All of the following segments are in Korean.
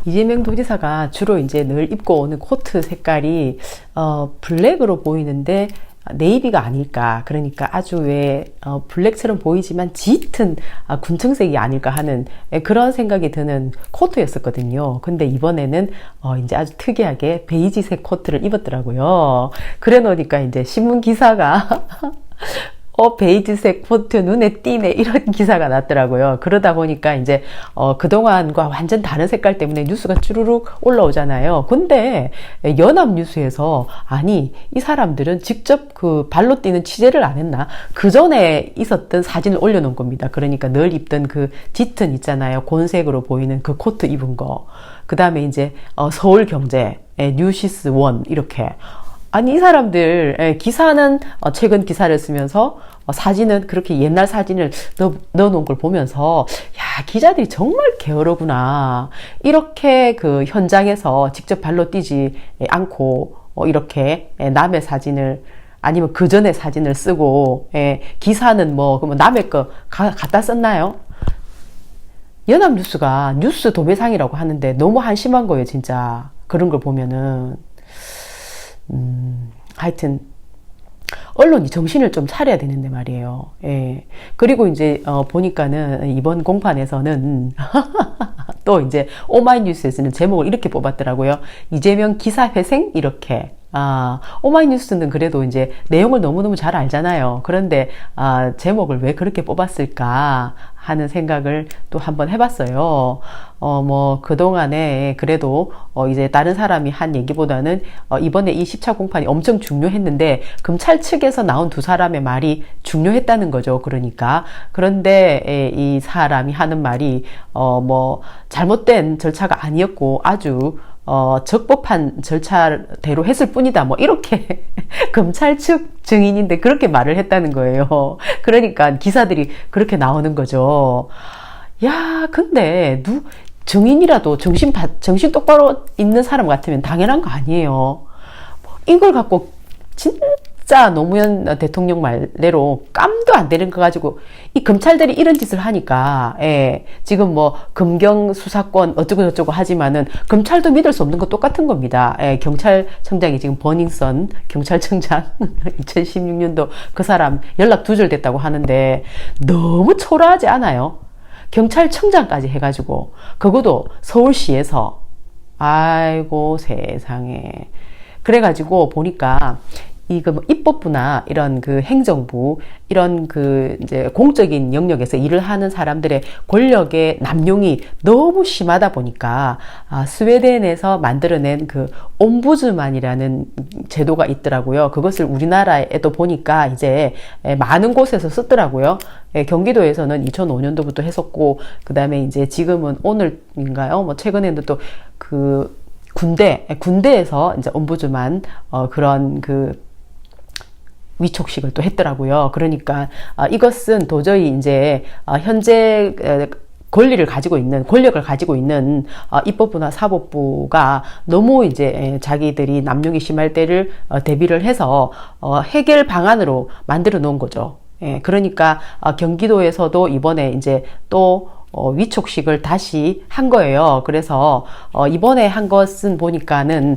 이재명 도지사가 주로 이제 늘 입고 오는 코트 색깔이 블랙으로 보이는데 네이비가 아닐까. 그러니까 아주 블랙처럼 보이지만 짙은 군청색이 아닐까 하는 그런 생각이 드는 코트였었거든요. 근데 이번에는 이제 아주 특이하게 베이지색 코트를 입었더라고요. 그래 놓으니까 이제 신문 기사가 베이지색 코트 눈에 띄네 이런 기사가 났더라고요. 그러다 보니까 이제 그동안과 완전 다른 색깔 때문에 뉴스가 쭈루룩 올라오잖아요. 근데 연합뉴스에서 아니 이 사람들은 직접 그 발로 뛰는 취재를 안 했나? 그 전에 있었던 사진을 올려놓은 겁니다. 그러니까 늘 입던 그 짙은 있잖아요. 곤색으로 보이는 그 코트 입은 거. 그 다음에 이제 서울경제 뉴시스 원 이렇게. 아니 이 사람들 기사는 최근 기사를 쓰면서 사진은 그렇게 옛날 사진을 넣어놓은 걸 보면서 야 기자들이 정말 게으르구나. 이렇게 그 현장에서 직접 발로 뛰지 않고 이렇게 남의 사진을 아니면 그 전에 사진을 쓰고 기사는 그러면 남의 거 갖다 썼나요? 연합뉴스가 뉴스 도배상이라고 하는데 너무 한심한 거예요 진짜. 그런 걸 보면은 하여튼 언론이 정신을 좀 차려야 되는데 말이에요. 예. 그리고 이제 보니까는 이번 공판에서는 또 이제 오마이뉴스에서는 제목을 이렇게 뽑았더라고요. 이재명 기사 회생 이렇게. 오마이뉴스는 그래도 이제 내용을 너무너무 잘 알잖아요. 그런데 제목을 왜 그렇게 뽑았을까 하는 생각을 또 한번 해봤어요. 그동안에 그래도 이제 다른 사람이 한 얘기보다는 이번에 이 10차 공판이 엄청 중요했는데 검찰 측에서 나온 두 사람의 말이 중요했다는 거죠. 그런데 이 사람이 하는 말이 잘못된 절차가 아니었고 아주 적법한 절차대로 했을 뿐이다. 이렇게 검찰 측 증인인데 그렇게 말을 했다는 거예요. 그러니까 기사들이 그렇게 나오는 거죠. 야, 근데 증인이라도 정신 똑바로 있는 사람 같으면 당연한 거 아니에요. 이걸 갖고 진짜 노무현 대통령 말대로 깜도 안 되는 거 가지고 이 검찰들이 이런 짓을 하니까 지금 검경 수사권 어쩌고 저쩌고 하지만은 검찰도 믿을 수 없는 거 똑같은 겁니다. 경찰청장이 지금 버닝썬 경찰청장 2016년도 그 사람 연락 두절됐다고 하는데 너무 초라하지 않아요? 경찰청장까지 해가지고 그것도 서울시에서 아이고 세상에. 그래가지고 보니까 이거 입법부나 이런 그 행정부 이런 그 이제 공적인 영역에서 일을 하는 사람들의 권력의 남용이 너무 심하다 보니까 스웨덴에서 만들어낸 그 옴부즈만이라는 제도가 있더라고요. 그것을 우리나라에도 보니까 이제 많은 곳에서 쓰더라고요. 경기도에서는 2005년도부터 했었고 그 다음에 이제 지금은 오늘인가요? 최근에는 또 그 군대에서 이제 옴부즈만 그런 그 위촉식을 또 했더라고요. 그러니까 이것은 도저히 이제 현재 권력을 가지고 있는 입법부나 사법부가 너무 이제 자기들이 남용이 심할 때를 대비를 해서 해결 방안으로 만들어 놓은 거죠. 그러니까 경기도에서도 이번에 이제 또 위촉식을 다시 한 거예요. 그래서 이번에 한 것은 보니까는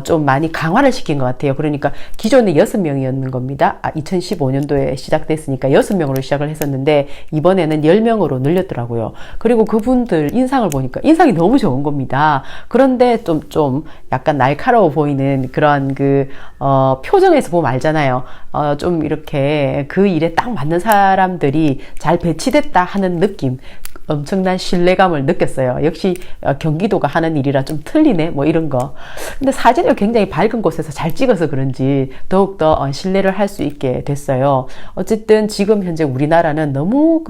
좀 많이 강화를 시킨 것 같아요. 그러니까 기존에 6명이었는 겁니다. 2015년도에 시작됐으니까 6명으로 시작을 했었는데 이번에는 10명으로 늘렸더라고요. 그리고 그분들 인상을 보니까 인상이 너무 좋은 겁니다. 그런데 좀 약간 날카로워 보이는 그런 표정에서 보면 알잖아요. 좀 이렇게 그 일에 딱 맞는 사람들이 잘 배치됐다 하는 느낌. 엄청난 신뢰감을 느꼈어요. 역시 경기도가 하는 일이라 좀 틀리네 이런 거. 근데 사진을 굉장히 밝은 곳에서 잘 찍어서 그런지 더욱더 신뢰를 할 수 있게 됐어요. 어쨌든 지금 현재 우리나라는 너무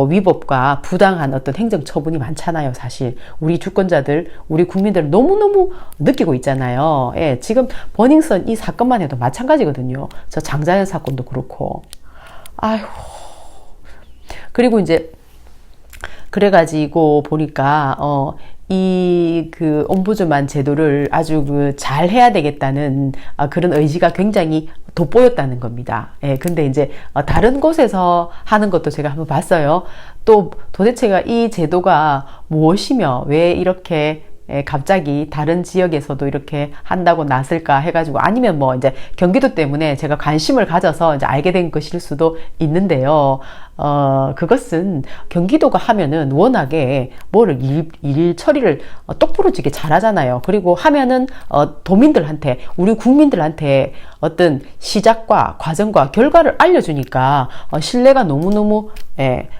위법과 부당한 어떤 행정 처분이 많잖아요. 사실 우리 주권자들 우리 국민들 너무너무 느끼고 있잖아요. 지금 버닝썬 이 사건만 해도 마찬가지거든요. 저 장자연 사건도 그렇고. 아이고. 그리고 이제 그래가지고 보니까 이 옴부즈만 제도를 아주 잘 해야 되겠다는 그런 의지가 굉장히 돋보였다는 겁니다. 근데 이제 다른 곳에서 하는 것도 제가 한번 봤어요. 또 도대체가 이 제도가 무엇이며 왜 이렇게 갑자기 다른 지역에서도 이렇게 한다고 나설까 해가지고, 아니면 뭐 이제 경기도 때문에 제가 관심을 가져서 이제 알게 된 것일 수도 있는데요. 그것은 경기도가 하면은 워낙에 뭐를 일 처리를 똑부러지게 잘하잖아요. 그리고 하면은 도민들한테, 우리 국민들한테 어떤 시작과 과정과 결과를 알려주니까 신뢰가 너무너무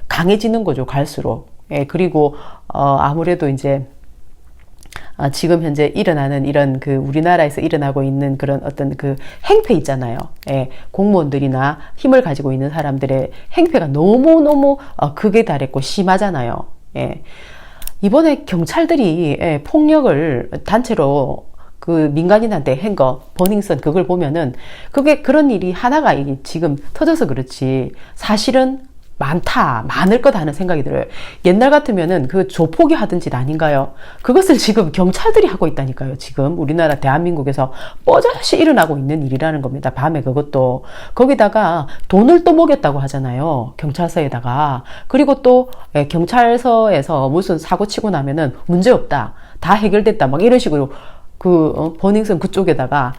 강해지는 거죠, 갈수록. 그리고 아무래도 이제 지금 현재 일어나는 이런 그 우리나라에서 일어나고 있는 그런 어떤 그 행패 있잖아요. 공무원들이나 힘을 가지고 있는 사람들의 행패가 너무너무 극에 달했고 심하잖아요. 이번에 경찰들이 폭력을 단체로 그 민간인한테 한 거, 버닝썬 그걸 보면은 그게 그런 일이 하나가 지금 터져서 그렇지 사실은 많을 거다 하는 생각이 들어요. 옛날 같으면은 그 조폭이 하던 짓 아닌가요? 그것을 지금 경찰들이 하고 있다니까요. 지금 우리나라 대한민국에서 뽀젓이 일어나고 있는 일이라는 겁니다. 밤에 그것도. 거기다가 돈을 또 먹였다고 하잖아요. 경찰서에다가. 그리고 또 경찰서에서 무슨 사고 치고 나면은 문제없다. 다 해결됐다. 막 이런 식으로 버닝썬 그쪽에다가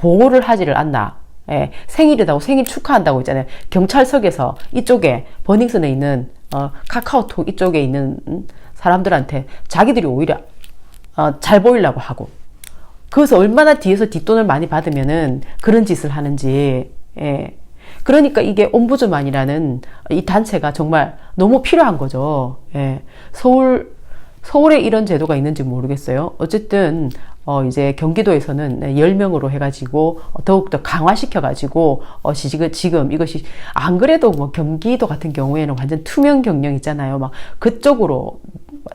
보고를 하지를 않나. 생일이라고 생일 축하한다고 있잖아요. 경찰석에서 이쪽에 버닝썬에 있는 카카오톡 이쪽에 있는 사람들한테 자기들이 오히려 잘 보이려고 하고, 그래서 얼마나 뒤에서 뒷돈을 많이 받으면은 그런 짓을 하는지. 그러니까 이게 옴부즈만이라는 이 단체가 정말 너무 필요한 거죠. 서울에 이런 제도가 있는지 모르겠어요. 어쨌든 이제 경기도에서는 10명으로 해가지고 더욱더 강화시켜가지고 지금 이것이 안 그래도 뭐 경기도 같은 경우에는 완전 투명 경영 있잖아요. 막 그쪽으로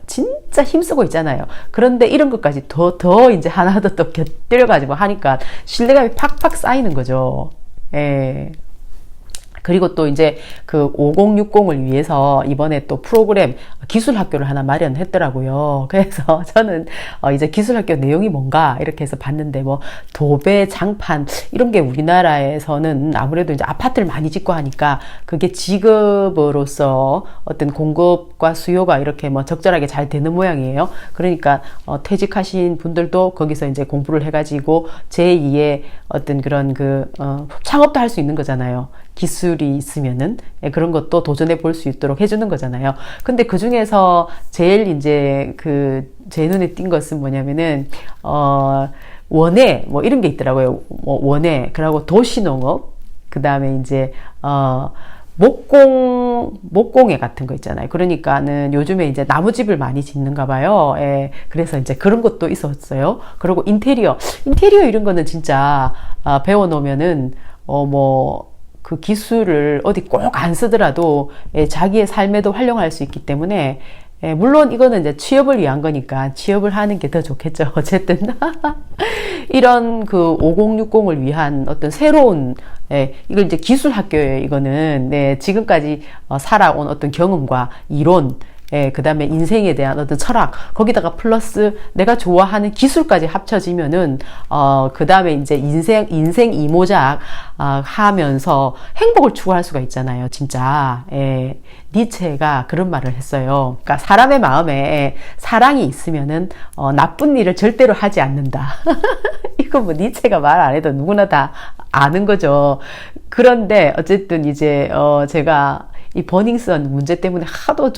진짜 힘쓰고 있잖아요. 그런데 이런 것까지 더 이제 하나 더 곁들여가지고 하니까 신뢰감이 팍팍 쌓이는 거죠. 그리고 또 이제 그 5060을 위해서 이번에 또 프로그램 기술학교를 하나 마련했더라고요. 그래서 저는 이제 기술학교 내용이 뭔가 이렇게 해서 봤는데, 뭐 도배, 장판 이런 게 우리나라에서는 아무래도 이제 아파트를 많이 짓고 하니까 그게 직업으로서 어떤 공급과 수요가 이렇게 뭐 적절하게 잘 되는 모양이에요. 그러니까 퇴직하신 분들도 거기서 이제 공부를 해가지고 제2의 어떤 그런 창업도 할 수 있는 거잖아요. 기술이 있으면은 그런 것도 도전해 볼 수 있도록 해주는 거잖아요. 근데 그 중에서 제일 이제 제 눈에 띈 것은 뭐냐면은 원예 뭐 이런 게 있더라고요. 뭐 원예, 그리고 도시농업, 그 다음에 이제 목공예 같은 거 있잖아요. 그러니까는 요즘에 이제 나무집을 많이 짓는가 봐요. 그래서 이제 그런 것도 있었어요. 그리고 인테리어 이런 거는 진짜 배워놓으면은 그 기술을 어디 꼭 안 쓰더라도 자기의 삶에도 활용할 수 있기 때문에, 물론 이거는 이제 취업을 위한 거니까 취업을 하는 게 더 좋겠죠. 어쨌든 이런 5060을 위한 어떤 새로운, 이걸 이제 기술 학교예요. 이거는 지금까지 살아온 어떤 경험과 이론, 그 다음에 인생에 대한 어떤 철학, 거기다가 플러스 내가 좋아하는 기술까지 합쳐지면은, 그 다음에 이제 인생 이모작, 하면서 행복을 추구할 수가 있잖아요, 진짜. 니체가 그런 말을 했어요. 그러니까 사람의 마음에 사랑이 있으면은, 나쁜 일을 절대로 하지 않는다. 이거 뭐 니체가 말 안 해도 누구나 다 아는 거죠. 그런데 어쨌든 이제, 제가 이 버닝썬 문제 때문에 하도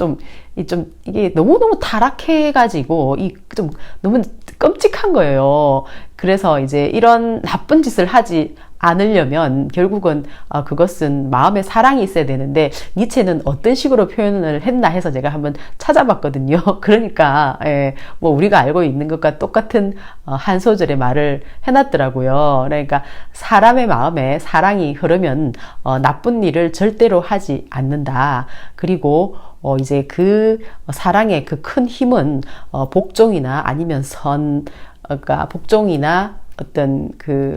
이게 너무너무 타락해가지고, 좀 너무 끔찍한 거예요. 그래서 이제 이런 나쁜 짓을 하지 않으려면 결국은 그것은 마음에 사랑이 있어야 되는데, 니체는 어떤 식으로 표현을 했나 해서 제가 한번 찾아봤거든요. 그러니까 뭐 우리가 알고 있는 것과 똑같은 한 소절의 말을 해놨더라고요. 그러니까 사람의 마음에 사랑이 흐르면 나쁜 일을 절대로 하지 않는다. 그리고 이제 그 사랑의 그 큰 힘은 복종이나 아니면 그러니까 복종이나 어떤 그러니까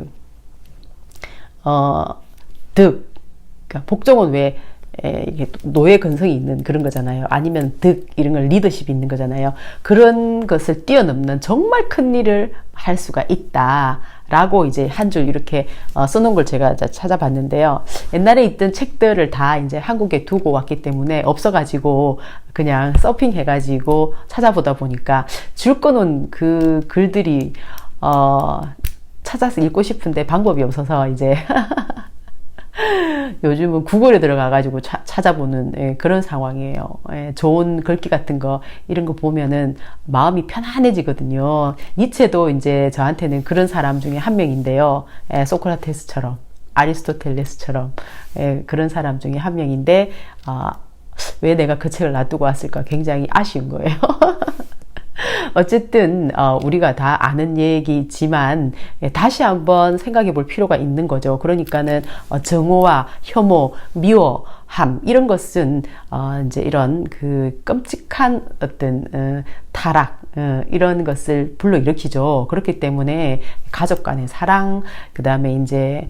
복종은 왜 이게 노예 근성이 있는 그런 거잖아요. 아니면 득 이런 걸 리더십이 있는 거잖아요. 그런 것을 뛰어넘는 정말 큰 일을 할 수가 있다라고 이제 한 줄 이렇게 써놓은 걸 제가 찾아봤는데요. 옛날에 있던 책들을 다 이제 한국에 두고 왔기 때문에 없어가지고 그냥 서핑해가지고 찾아보다 보니까 줄 꺼놓은 그 글들이 찾아서 읽고 싶은데 방법이 없어서 이제 요즘은 구글에 들어가가지고 찾아보는 그런 상황이에요. 좋은 글귀 같은 거 이런 거 보면은 마음이 편안해지거든요. 니체도 이제 저한테는 그런 사람 중에 한 명인데요. 소크라테스처럼 아리스토텔레스처럼 그런 사람 중에 한 명인데 왜 내가 그 책을 놔두고 왔을까 굉장히 아쉬운 거예요. 어쨌든 우리가 다 아는 얘기지만 다시 한번 생각해 볼 필요가 있는 거죠. 그러니까는 정오와 혐오, 미워함 이런 것은 이제 이런 그 끔찍한 어떤 타락 이런 것을 불러일으키죠. 그렇기 때문에 가족 간의 사랑, 그 다음에 이제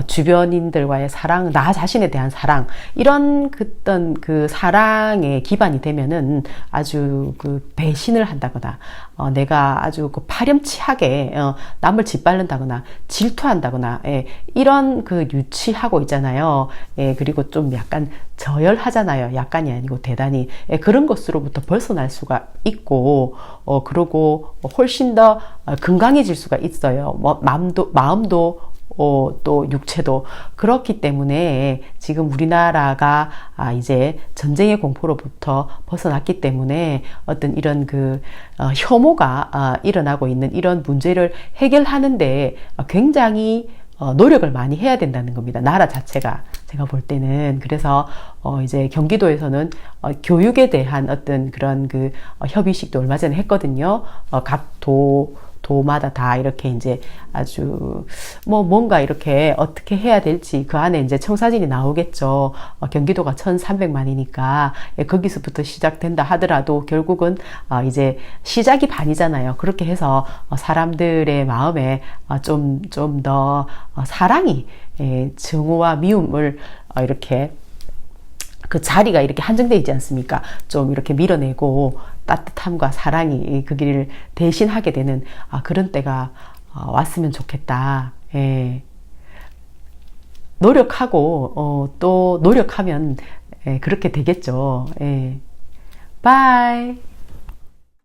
주변인들과의 사랑, 나 자신에 대한 사랑, 이런 어떤 그 사랑의 기반이 되면은 아주 그 배신을 한다거나, 내가 아주 그 파렴치하게, 남을 짓밟는다거나, 질투한다거나, 이런 그 유치하고 있잖아요. 그리고 좀 약간 저열하잖아요. 약간이 아니고 대단히. 그런 것으로부터 벗어날 수가 있고, 그러고 훨씬 더 건강해질 수가 있어요. 뭐, 마음도 또 육체도. 그렇기 때문에 지금 우리나라가 이제 전쟁의 공포로부터 벗어났기 때문에 어떤 이런 그 혐오가 일어나고 있는 이런 문제를 해결하는데 굉장히 노력을 많이 해야 된다는 겁니다. 나라 자체가. 제가 볼 때는. 그래서 이제 경기도에서는 교육에 대한 어떤 그런 그 협의식도 얼마 전에 했거든요. 각 도마다 다 이렇게 이제 아주 뭐 뭔가 이렇게 어떻게 해야 될지 그 안에 이제 청사진이 나오겠죠. 경기도가 1,300만이니까 거기서부터 시작된다 하더라도 결국은 이제 시작이 반이잖아요. 그렇게 해서 사람들의 마음에 좀 더 사랑이 정오와 미움을 이렇게 그 자리가 이렇게 한정되어 있지 않습니까? 좀 이렇게 밀어내고 따뜻함과 사랑이 그 길을 대신하게 되는 그런 때가 왔으면 좋겠다. 노력하고 또 노력하면 그렇게 되겠죠. 바이.